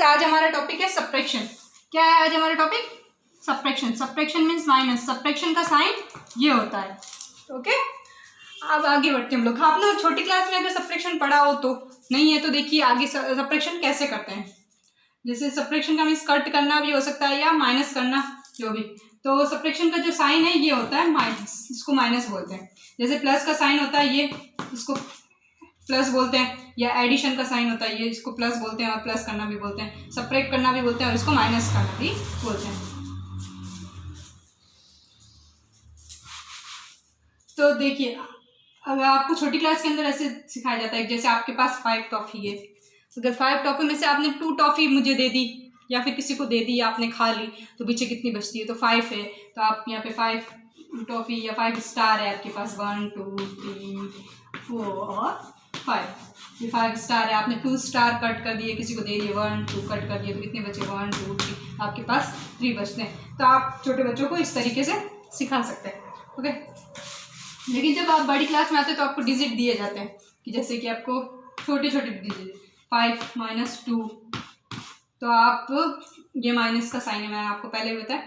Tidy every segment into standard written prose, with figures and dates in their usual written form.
जैसे आज हमारा टॉपिक है सब्ट्रैक्शन। क्या है आज हमारा topic? Subtraction. Subtraction means minus. Subtraction का साइन ये होता है। ओके, अब आगे बढ़ते हैं हम लोग। आपने छोटी क्लास में अगर सब्ट्रैक्शन पढ़ा हो तो, नहीं है तो देखिए आगे सब्ट्रैक्शन कैसे करते हैं। जैसे सब्ट्रैक्शन का मीन्स कट करना भी हो सकता है या माइनस करना, जो भी। तो सब्ट्रैक्शन का जो साइन है ये होता है माइनस, इसको माइनस बोलते हैं। जैसे प्लस का साइन होता है ये, इसको प्लस बोलते हैं, या एडिशन का साइन होता है ये, इसको प्लस बोलते हैं और प्लस करना भी बोलते हैं, सब्ट्रैक्ट करना भी बोलते हैं और इसको माइनस करना भी बोलते हैं। तो देखिए अगर आपको छोटी क्लास के अंदर ऐसे सिखाया जाता है, जैसे आपके पास 5 टॉफी है, अगर 5 टॉफी में से आपने 2 टॉफी मुझे दे दी या फिर किसी को दे दी, आपने खा ली, तो पीछे कितनी बचती है? तो 5 है। तो आप यहाँ पे 5 टॉफी या 5 स्टार है आपके पास, 1 2 3 4 और 5। ये 5 स्टार है, आपने 2 स्टार कट कर दिए, किसी को दे दिए, 1 2 कट कर दिए, तो कितने बचे? 1 2 3, आपके पास 3 बचते हैं। तो आप छोटे बच्चों को इस तरीके से सिखा सकते हैं। ओके, लेकिन जब आप बड़ी क्लास में आते हैं तो आपको डिजिट दिए जाते हैं, कि जैसे कि आपको छोटे छोटे डिजिट 5 - 2, तो आप ये माइनस का साइन है, मैंने आपको पहले भी बताया।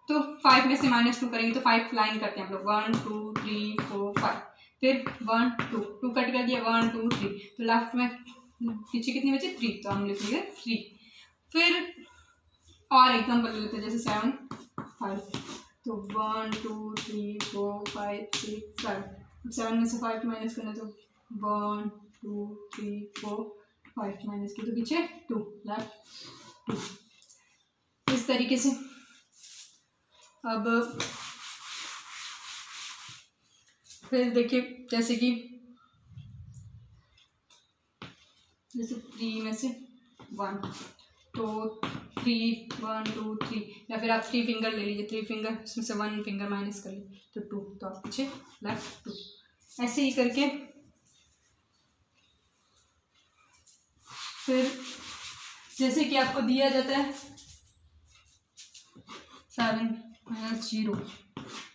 तो 5 में से -2 करेंगे तो 5 लाइन करते हैं हम लोग, 1 2 3 4 5, फिर 1 2 कट कर दिया, 1 2 3, तो लास्ट में पीछे कितनी बची? 3, तो हम लिखेंगे 3। फिर और एग्जाम्पल ले लेते हैं, जैसे 7 5, तो 1 2 3 4 5 6 7। 7 में से 5 माइनस करना, तो 1 2 3 4 5 माइनस की, तो पीछे 2, लेफ्ट 2। इस तरीके से। अब फिर देखिए जैसे कि जैसे 3 में से 1, तो 3 1 2 3, या फिर आप 3 फिंगर ले लीजिए, 3 फिंगर, उसमें से 1 फिंगर माइनस कर लीजिए, तो 2, तो आप पीछे लेफ्ट 2। ऐसे ही करके फिर जैसे कि आपको दिया जाता है 7 - 0,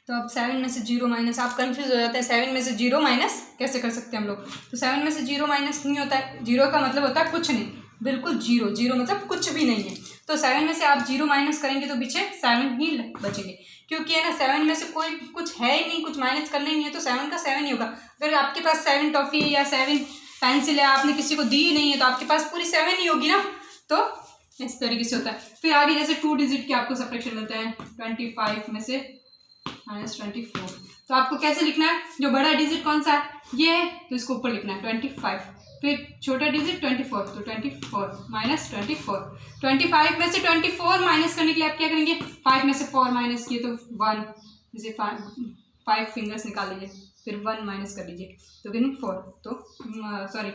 तो अब 7 में से 0 माइनस, आप कंफ्यूज हो जाते हैं 7 में से 0 माइनस कैसे कर सकते हैं हम लोग। तो 7 में से 0 माइनस नहीं होता है, 0 का मतलब होता है कुछ नहीं, बिल्कुल 0, 0 मतलब कुछ भी नहीं है। तो 7 में से आप 0 माइनस करेंगे तो पीछे 7 ही बचेंगे, क्योंकि है ना 7 में से कोई कुछ है ही नहीं, कुछ माइनस करना ही नहीं है, तो 7 का 7 ही होगा। अगर आपके पास 7 टॉफी है या 7 पेंसिल है, आपने किसी को दी ही नहीं है, तो आपके पास पूरी 7 ही होगी ना। तो इस तरीके से होता है। फिर आगे जैसे 2 डिजिट के आपको सब्ट्रैक्शन मिलते हैं, 25 में से -24, तो आपको कैसे लिखना है? जो बड़ा डिजिट कौन सा है? ये है, तो इसको ऊपर लिखना है 25। फिर छोटा डिजिट 24, तो 24 -24। 25 में से 24 माइनस करने के लिए आप क्या करेंगे? 5 में से 4 माइनस किए तो 1, जैसे 5 फिंगर्स निकाल लीजिए, फिर 1 माइनस कर लीजिए, तो कितनी? 4, तो सॉरी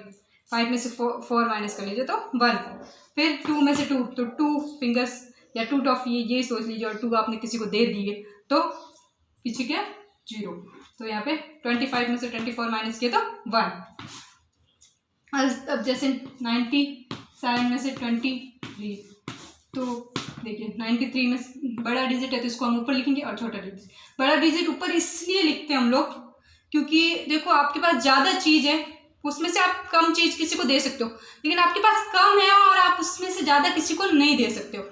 5 में से 4 माइनस कर लीजिए तो 1। फिर 2 में से 2, तो 2 फिंगर्स या 2 टॉफी ये सोच लीजिए, और 2 आपने किसी को दे दिए, तो पीछे क्या? 0। तो यहाँ पे 25 में से 24 माइनस किया तो 1। अब जैसे 97 में से 23, तो देखिए 93 में बड़ा डिजिट है तो इसको हम ऊपर लिखेंगे, और छोटा डिजिट, बड़ा डिजिट ऊपर इसलिए लिखते हैं हम लोग क्योंकि देखो आपके पास ज़्यादा चीज़ है, उसमें से आप कम चीज़ किसी को दे सकते हो, लेकिन आपके पास कम है और आप उसमें से ज़्यादा किसी को नहीं दे सकते हो।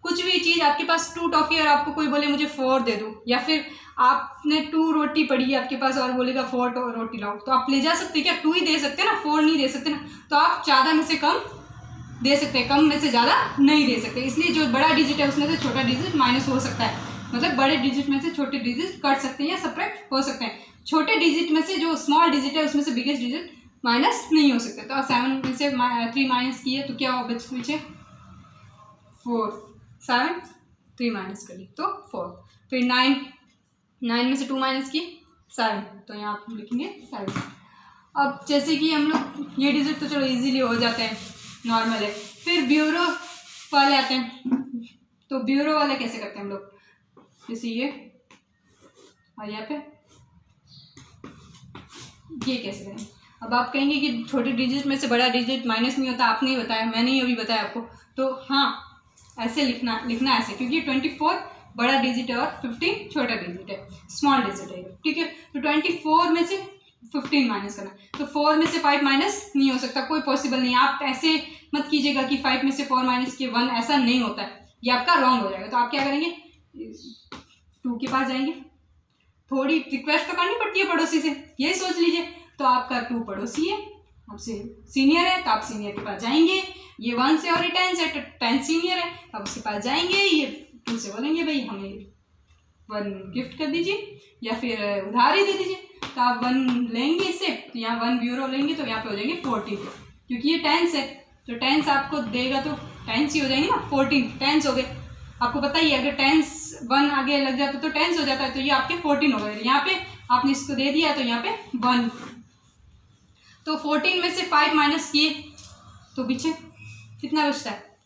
कुछ भी चीज़, आपके पास 2 टॉफी और आपको कोई बोले मुझे 4 दे दो, या फिर आपने 2 रोटी पड़ी है आपके पास और बोलेगा 4 रोटी लाओ, तो आप ले जा सकते हैं क्या? 2 ही दे सकते हैं ना, 4 नहीं दे सकते ना। तो आप ज़्यादा में से कम दे सकते हैं, कम में से ज़्यादा नहीं दे सकते। इसलिए जो बड़ा डिजिट है उसमें से छोटा डिजिट माइनस हो सकता है, मतलब बड़े डिजिट में से छोटे डिजिट कट सकते हैं या सब्ट्रैक्ट हो सकते हैं। छोटे डिजिट में से जो स्मॉल डिजिट है उसमें से बिगेस्ट डिजिट माइनस नहीं हो सकते। तो 7 में से 3 माइनस किए तो क्या होगा पीछे? 4, 7 3 माइनस करिए तो 4। फिर 9 में से 2 माइनस किए 7, तो यहाँ आप लिखेंगे 7। अब जैसे कि हम लोग ये डिजिट तो चलो इजीली हो जाते हैं, नॉर्मल है। फिर ब्यूरो वाले आते हैं, तो ब्यूरो वाले कैसे करते हैं हम लोग? जैसे ये और यहाँ पे ये कैसे करें? अब आप कहेंगे कि छोटे डिजिट में से बड़ा डिजिट माइनस नहीं होता, आपने ही बताया, मैंने ही अभी बताया आपको। तो हाँ ऐसे लिखना ऐसे, क्योंकि 24 बड़ा डिजिट है और 15 छोटा डिजिट है, स्मॉल डिजिट है, ठीक है। तो 24 में से 15 माइनस करना है। तो 4 में से 5 माइनस नहीं हो सकता, कोई पॉसिबल नहीं। आप ऐसे मत कीजिएगा कि 5 में से 4 माइनस किए 1, ऐसा नहीं होता है, ये आपका रॉन्ग हो जाएगा। तो आप क्या करेंगे, 2 के पास जाएंगे, थोड़ी रिक्वेस्ट तो करनी पड़ती है पड़ोसी से, यही सोच लीजिए। तो आपका 2 पड़ोसी है, आपसे सीनियर है, तो आप सीनियर के पास जाएंगे। ये 1 से और ये 10 से, 10 सीनियर है, आप उसके पास जाएंगे। ये 2 से बोलेंगे भाई हमें 1 गिफ्ट कर दीजिए या फिर उधार ही दे दीजिए। तो आप 1 लेंगे इससे, तो यहाँ 1 ब्यूरो लेंगे, तो यहाँ पे हो जाएंगे 14, क्योंकि ये 10 है तो 10 आपको देगा तो 10 ही हो जाएंगे ना, 14 10 हो गए। आपको पता ही है अगर 10 1 आगे लग जाता तो 10 हो जाता है, तो ये आपके 14 हो गए। यहाँ पे आपने इसको दे दिया तो यहाँ पे 1, तो 14 में से 5 माइनस किए तो पीछे कितना बचता है,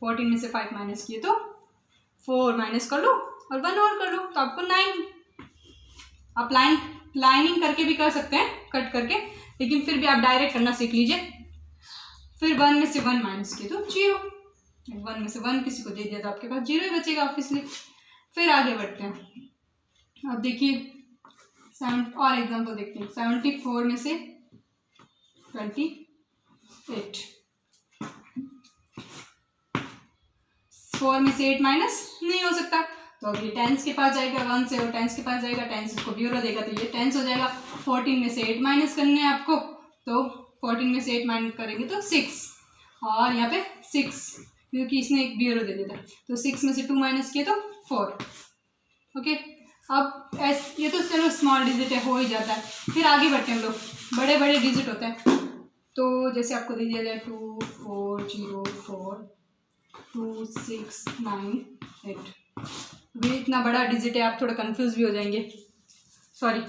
14 में से 5 माइनस किए तो 4 माइनस कर लो और 1 और कर लो, तो आपको 9। आप लाइनिंग करके भी कर सकते हैं, कट करके, लेकिन फिर भी आप डायरेक्ट करना सीख लीजिए। फिर 1 में से 1 माइनस किए तो 0, 1 में से 1 किसी को दे दिया तो आपके पास 0 ही बचेगा ऑब्वियसली। फिर आगे बढ़ते हैं। अब देखिए 7 और एग्जाम्पल देखते हैं। 74 में से 28, 4 में से 8 माइनस नहीं हो सकता, तो अब ये 10 के पास जाएगा, 1 से और 10 के पास जाएगा, 10 इसको ब्यूरो देगा तो ये 10 हो जाएगा। 14 में से 8 माइनस करने हैं आपको, तो 14 में से 8 माइनस करेंगे तो 6, और यहाँ पे 6 क्योंकि इसने एक ब्यूरो दे देता है, तो 6 में से 2 माइनस किए तो 4। ओके, अब ये तो चलो स्मॉल डिजिट है, हो ही जाता है। फिर आगे बढ़ते हैं हम लोग, बड़े बड़े डिजिट होते हैं। तो जैसे आपको दे दिया जाए 2 4 0 4 2 6 9 8, ये इतना बड़ा डिजिट है, आप थोड़ा कंफ्यूज भी हो जाएंगे, सॉरी।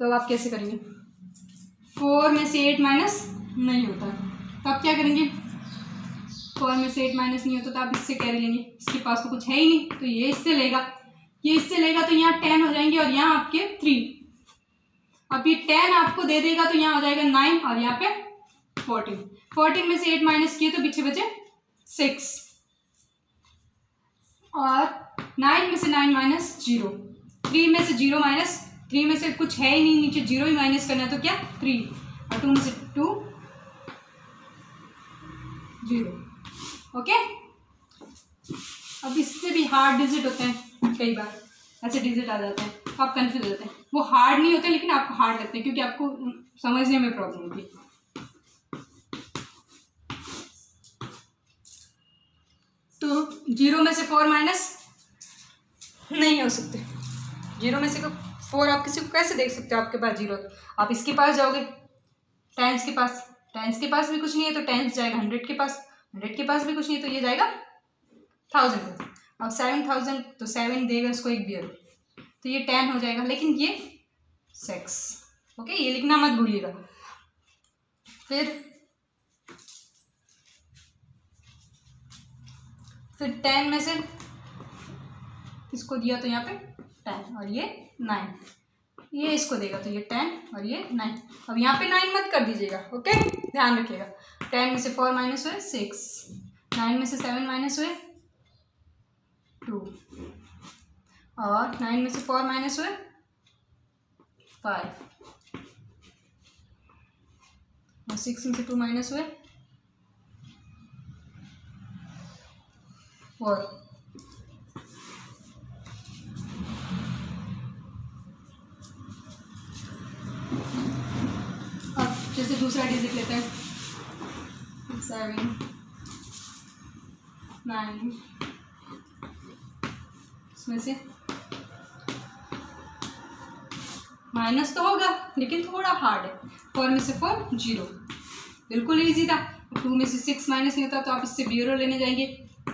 तो अब आप कैसे करेंगे, 4 में से 8 माइनस नहीं होता, तो आप क्या करेंगे, 4 में से 8 माइनस नहीं होता तो आप इससे कैरी लेंगे, इसके पास तो कुछ है ही नहीं, तो ये इससे लेगा, ये इससे लेगा, तो यहाँ 10 हो जाएंगे और यहाँ आपके 3। अब ये 10 आपको दे देगा तो यहाँ हो जाएगा 9 और यहाँ पे 14। 14 में से 8 माइनस किए तो पीछे बचे 6, और 9 में से 9 माइनस 0, 3 में से 0 माइनस, 3 में से कुछ है ही नहीं, नीचे 0 ही माइनस करना है, तो क्या 3, और 2 में से 2 0। ओके, अब इससे भी हार्ड डिजिट होते हैं, कई बार ऐसे डिजिट आ जाते हैं, तो आप कंफ्यूज हो जाते हैं। वो हार्ड नहीं होते लेकिन आपको हार्ड लगते हैं क्योंकि आपको समझने में प्रॉब्लम होती है। तो 0 में से 4 माइनस नहीं हो सकते, 0 में से 4 आप किसी को कैसे देख सकते हो, आपके पास 0, आप इसके पास जाओगे, 10 के पास, 10 के पास भी कुछ नहीं है तो 10 जाएगा 100 के पास, 100 के पास भी कुछ नहीं है तो ये जाएगा 1000। अब 7000 तो 7 देगा इसको एक बियर, तो ये 10 हो जाएगा, लेकिन ये 6। ओके, ये लिखना मत भूलिएगा। फिर 10 में से इसको दिया तो यहाँ पे 10 और ये 9, ये इसको देगा तो ये 10 और ये 9। अब यहाँ पे 9 मत कर दीजिएगा, ओके, ध्यान रखिएगा। 10 में से 4 माइनस हुए 6, 9 में से 7 माइनस हुए 2, और 9 में से 4 माइनस हुए 5, और 6 में से 2 माइनस हुए 4। अब जैसे दूसरा डिजिट लेते हैं, 7 9, इसमें से माइनस तो होगा लेकिन थोड़ा हार्ड है। 4 में से 4 0, बिल्कुल इजी था। 2 में से 6 माइनस नहीं होता तो आप इससे ब्यूरो लेने जाएंगे,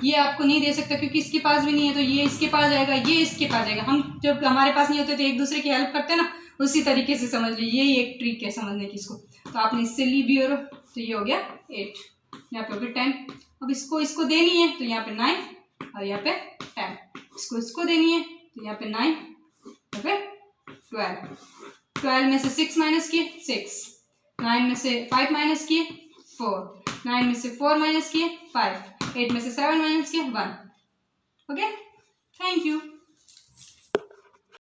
ये आपको नहीं दे सकता क्योंकि इसके पास भी नहीं है, तो ये इसके पास जाएगा, ये इसके पास जाएगा। हम जब हमारे पास नहीं होते तो एक दूसरे की हेल्प करते हैं ना, उसी तरीके से समझ लीजिए, यही एक ट्रिक है समझने की इसको। तो आपने इससे ली ब्यूरो, तो ये हो गया 8, यहाँ पे हो गया 10। अब इसको देनी है तो यहाँ पे 9 और यहाँ पे 10, इसको देनी है तो यहाँ पे 9, यहाँ पे 12। 12 में से 6 माइनस किए 6, 9 में से 5 माइनस किए 4, 9 में से 4 माइनस किए 5, 8 में से 7 माइनस किए 1। Okay, thank you.